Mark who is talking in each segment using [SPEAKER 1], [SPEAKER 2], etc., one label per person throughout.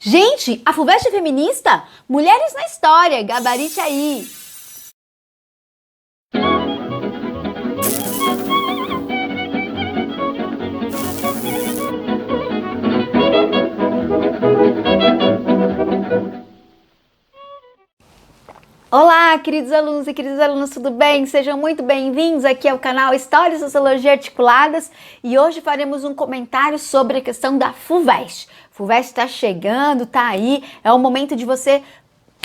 [SPEAKER 1] Gente, a FUVEST é feminista? Mulheres na história, gabarite aí! Olá, queridos alunos e queridas alunas, tudo bem? Sejam muito bem-vindos aqui ao canal História e Sociologia Articuladas e hoje faremos um comentário sobre a questão da FUVEST. FUVEST está chegando, tá aí, é o momento de você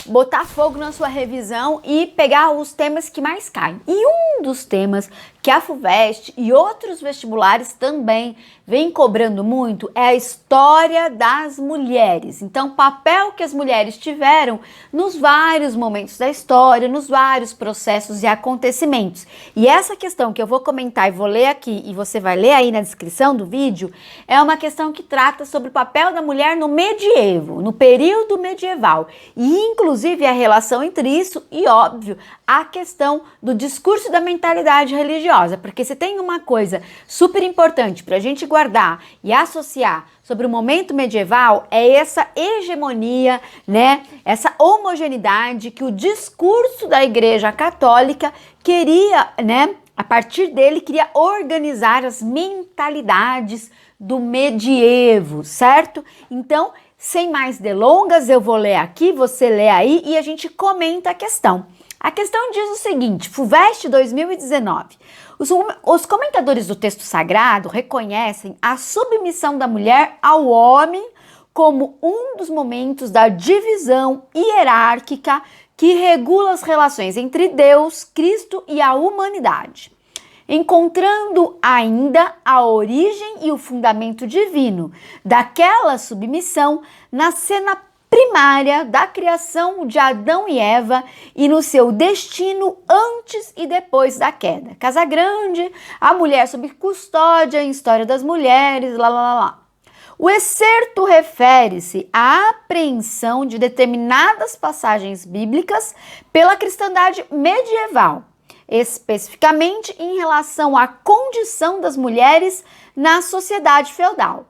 [SPEAKER 1] botar fogo na sua revisão e pegar os temas que mais caem. E um dos temas que a FUVEST e outros vestibulares também vem cobrando muito é a história das mulheres. Então, o papel que as mulheres tiveram nos vários momentos da história, nos vários processos e acontecimentos. E essa questão que eu vou comentar e vou ler aqui e você vai ler aí na descrição do vídeo, é uma questão que trata sobre o papel da mulher no medievo, no período medieval. E, inclusive, a relação entre isso e, óbvio, a questão do discurso e da mentalidade religiosa. Porque se tem uma coisa super importante para a gente guardar e associar sobre o momento medieval, é essa hegemonia, né? Essa homogeneidade que o discurso da Igreja Católica queria, né? A partir dele, queria organizar as mentalidades do medievo, certo? Então, sem mais delongas, eu vou ler aqui, você lê aí e a gente comenta a questão. A questão diz o seguinte, FUVEST 2019. Os comentadores do texto sagrado reconhecem a submissão da mulher ao homem como um dos momentos da divisão hierárquica que regula as relações entre Deus, Cristo e a humanidade, encontrando ainda a origem e o fundamento divino daquela submissão na cena primária da criação de Adão e Eva e no seu destino antes e depois da queda. Casa Grande, a mulher sob custódia em História das Mulheres, lá. O excerto refere-se à apreensão de determinadas passagens bíblicas pela cristandade medieval, especificamente em relação à condição das mulheres na sociedade feudal.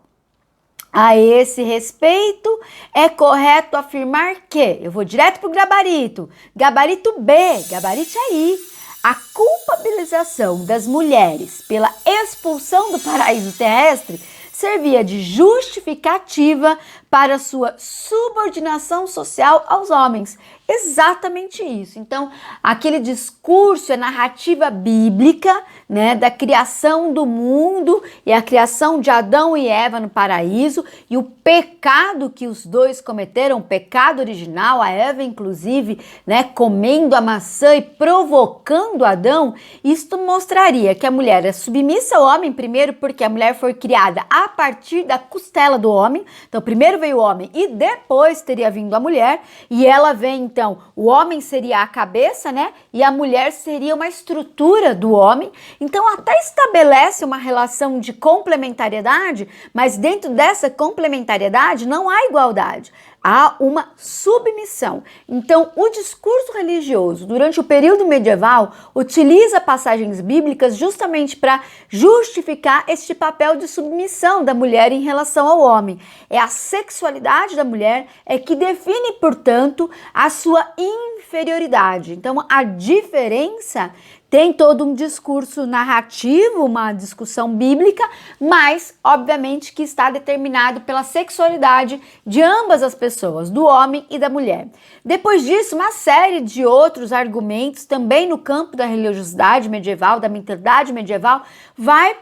[SPEAKER 1] A esse respeito, é correto afirmar que, eu vou direto para o gabarito B, gabarite aí, a culpabilização das mulheres pela expulsão do paraíso terrestre servia de justificativa para sua subordinação social aos homens. Exatamente isso. Então, aquele discurso, a narrativa bíblica, né, da criação do mundo e a criação de Adão e Eva no paraíso e o pecado que os dois cometeram, o pecado original, a Eva inclusive, né, comendo a maçã e provocando Adão, isto mostraria que a mulher é submissa ao homem, primeiro porque a mulher foi criada a partir da costela do homem, então primeiro veio o homem e depois teria vindo a mulher, e ela vem então, o homem seria a cabeça, né, e a mulher seria uma estrutura do homem. Então até estabelece uma relação de complementariedade, mas dentro dessa complementariedade não há igualdade, há uma submissão. Então o discurso religioso durante o período medieval utiliza passagens bíblicas justamente para justificar este papel de submissão da mulher em relação ao homem. É a sexualidade da mulher que define, portanto, a sua inferioridade. Então a diferença tem todo um discurso narrativo, uma discussão bíblica, mas, obviamente, que está determinado pela sexualidade de ambas as pessoas, do homem e da mulher. Depois disso, uma série de outros argumentos, também no campo da religiosidade medieval, da mentalidade medieval, vai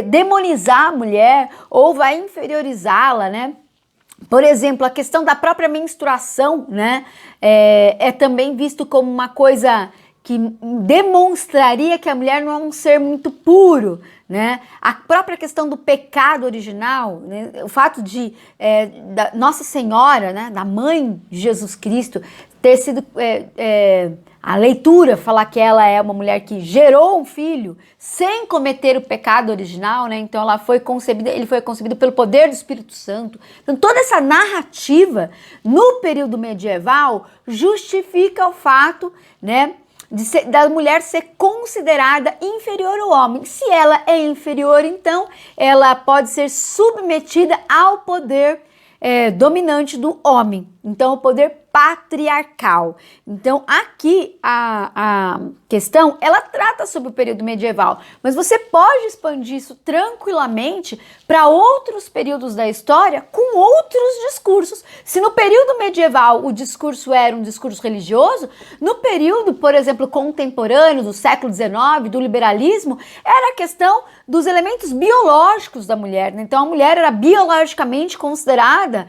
[SPEAKER 1] demonizar a mulher ou vai inferiorizá-la, né? Por exemplo, a questão da própria menstruação, né? É também visto como uma coisa que demonstraria que a mulher não é um ser muito puro, né? A própria questão do pecado original, né? O fato de da Nossa Senhora, né? Da mãe de Jesus Cristo, ter sido a leitura falar que ela é uma mulher que gerou um filho sem cometer o pecado original, né? Então ele foi concebido pelo poder do Espírito Santo. Então toda essa narrativa no período medieval justifica o fato, né, da mulher ser considerada inferior ao homem. Se ela é inferior, então ela pode ser submetida ao poder dominante do homem. Então, o poder patriarcal. Então, aqui a questão, ela trata sobre o período medieval, mas você pode expandir isso tranquilamente para outros períodos da história com outros discursos. Se no período medieval o discurso era um discurso religioso, no período, por exemplo, contemporâneo, do século XIX, do liberalismo, era a questão dos elementos biológicos da mulher, né? Então, a mulher era biologicamente considerada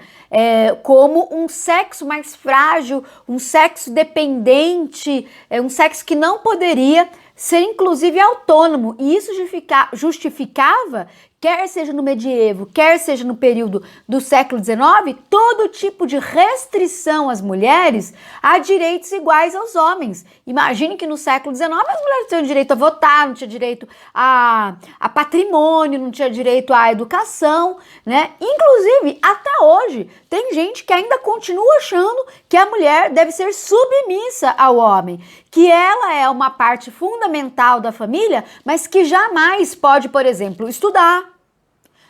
[SPEAKER 1] como um sexo mais frágil, um sexo dependente, um sexo que não poderia ser inclusive autônomo, e isso justificava, quer seja no medievo, quer seja no período do século XIX, todo tipo de restrição às mulheres a direitos iguais aos homens. Imagine que no século XIX as mulheres tinham direito a votar, não tinha direito a patrimônio, não tinha direito à educação, né? Inclusive, até hoje, tem gente que ainda continua achando que a mulher deve ser submissa ao homem, que ela é uma parte fundamental da família, mas que jamais pode, por exemplo, estudar,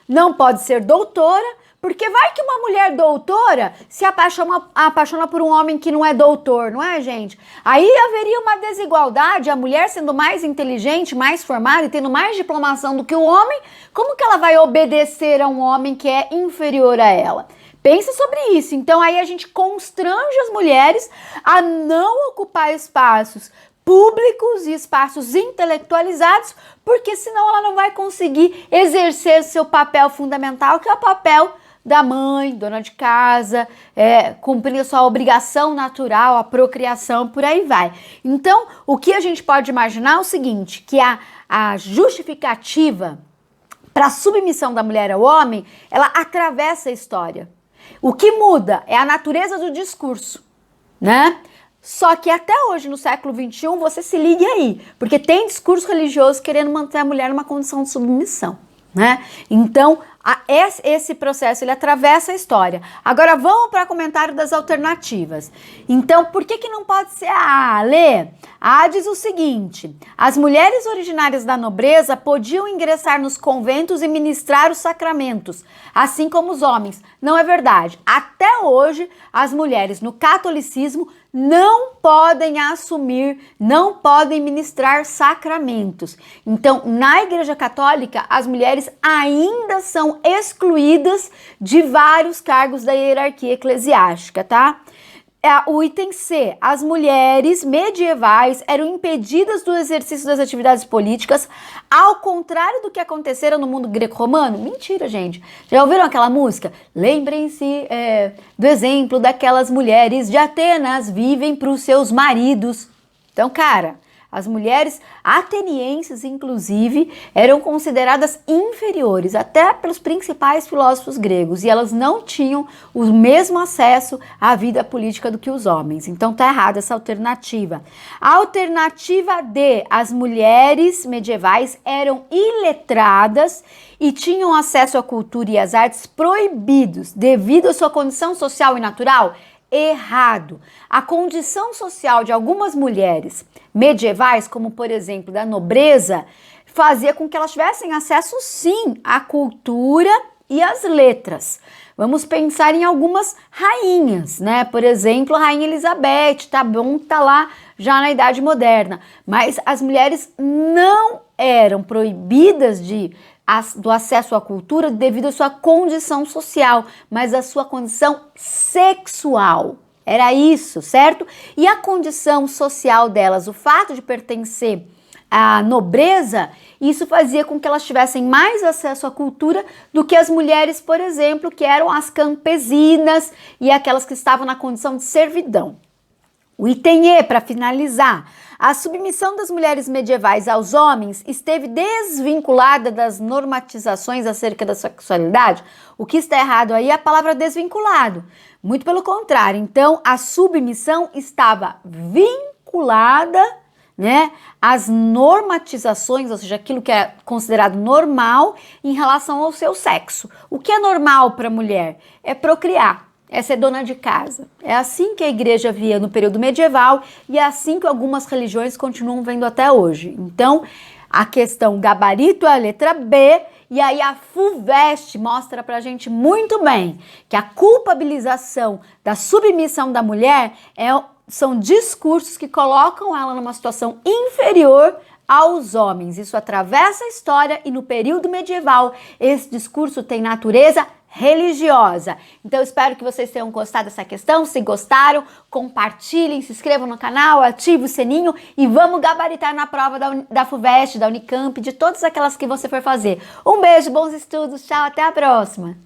[SPEAKER 1] não pode ser doutora, porque vai que uma mulher doutora se apaixona por um homem que não é doutor, não é, gente? Aí haveria uma desigualdade, a mulher sendo mais inteligente, mais formada e tendo mais diplomação do que o homem, como que ela vai obedecer a um homem que é inferior a ela? Pensa sobre isso. Então aí a gente constrange as mulheres a não ocupar espaços públicos e espaços intelectualizados, porque senão ela não vai conseguir exercer seu papel fundamental, que é o papel da mãe, dona de casa, cumprir a sua obrigação natural, a procriação, por aí vai. Então, o que a gente pode imaginar é o seguinte, que a justificativa para a submissão da mulher ao homem, ela atravessa a história. O que muda é a natureza do discurso, né? Só que até hoje, no século XXI, você se ligue aí, porque tem discurso religioso querendo manter a mulher numa condição de submissão, né? Então, esse processo, ele atravessa a história. Agora, vamos para o comentário das alternativas. Então, por que não pode ser a A, Lê? A A diz o seguinte: as mulheres originárias da nobreza podiam ingressar nos conventos e ministrar os sacramentos, assim como os homens. Não é verdade. Até hoje, as mulheres no catolicismo não podem assumir, não podem ministrar sacramentos. Então, na Igreja Católica, as mulheres ainda são excluídas de vários cargos da hierarquia eclesiástica, tá? O item C, as mulheres medievais eram impedidas do exercício das atividades políticas, ao contrário do que acontecera no mundo greco-romano. Mentira, gente. Já ouviram aquela música? Lembrem-se do exemplo daquelas mulheres de Atenas, vivem para os seus maridos. Então, cara, as mulheres atenienses, inclusive, eram consideradas inferiores, até pelos principais filósofos gregos, e elas não tinham o mesmo acesso à vida política do que os homens. Então tá errada essa alternativa. A alternativa D, as mulheres medievais eram iletradas e tinham acesso à cultura e às artes proibidos devido à sua condição social e natural. Errado. A condição social de algumas mulheres medievais, como por exemplo da nobreza, fazia com que elas tivessem acesso sim à cultura e às letras. Vamos pensar em algumas rainhas, né? Por exemplo, a Rainha Elizabeth, tá bom, tá lá já na Idade Moderna, mas as mulheres não eram proibidas do acesso à cultura devido à sua condição social, mas à sua condição sexual. Era isso, certo? E a condição social delas, o fato de pertencer à nobreza, isso fazia com que elas tivessem mais acesso à cultura do que as mulheres, por exemplo, que eram as campesinas e aquelas que estavam na condição de servidão. O item E, para finalizar, a submissão das mulheres medievais aos homens esteve desvinculada das normatizações acerca da sexualidade. O que está errado aí é a palavra desvinculado. Muito pelo contrário. Então, a submissão estava vinculada, né, às normatizações, ou seja, aquilo que é considerado normal em relação ao seu sexo. O que é normal para a mulher? É procriar. É ser dona de casa. É assim que a igreja via no período medieval e é assim que algumas religiões continuam vendo até hoje. Então, a questão gabarito é a letra B E aí a FUVEST mostra pra gente muito bem que a culpabilização da submissão da mulher são discursos que colocam ela numa situação inferior aos homens. Isso atravessa a história e no período medieval esse discurso tem natureza religiosa. Então, eu espero que vocês tenham gostado dessa questão. Se gostaram, compartilhem, se inscrevam no canal, ativem o sininho e vamos gabaritar na prova da FUVEST, da Unicamp, de todas aquelas que você for fazer. Um beijo, bons estudos, tchau, até a próxima!